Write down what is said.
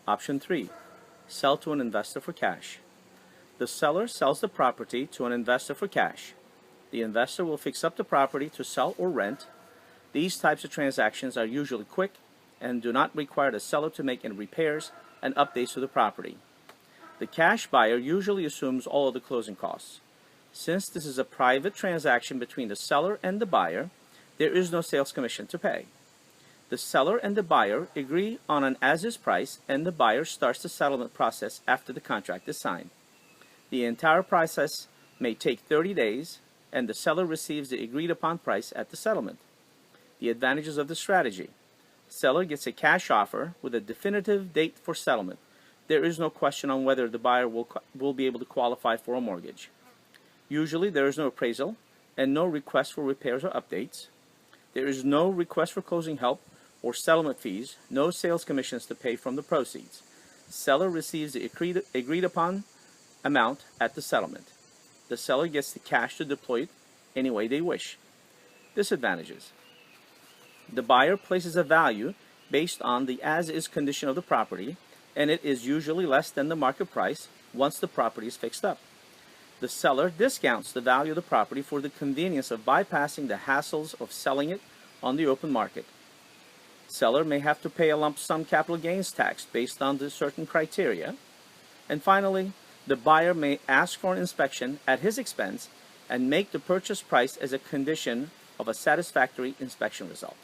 Option 3. Sell to an investor for cash. The seller sells the property to an investor for cash. The investor will fix up the property to sell or rent. These types of transactions are usually quick and do not require the seller to make any repairs and updates to the property. The cash buyer usually assumes all of the closing costs. Since this is a private transaction between the seller and the buyer, there is no sales commission to pay. The seller and the buyer agree on an as-is price, and the buyer starts the settlement process after the contract is signed. The entire process may take 30 days, and the seller receives the agreed-upon price at the settlement. The advantages of the strategy: seller gets a cash offer with a definitive date for settlement. There is no question on whether the buyer will be able to qualify for a mortgage. Usually there is no appraisal and no request for repairs or updates. There is no request for closing help or settlement fees, no sales commissions to pay from the proceeds. Seller receives the agreed upon amount at the settlement. The seller gets the cash to deploy it any way they wish. Disadvantages: the buyer places a value based on the as-is condition of the property, and it is usually less than the market price once the property is fixed up. The seller discounts the value of the property for the convenience of bypassing the hassles of selling it on the open market. Seller may have to pay a lump sum capital gains tax based on the certain criteria. And finally, the buyer may ask for an inspection at his expense and make the purchase price as a condition of a satisfactory inspection result.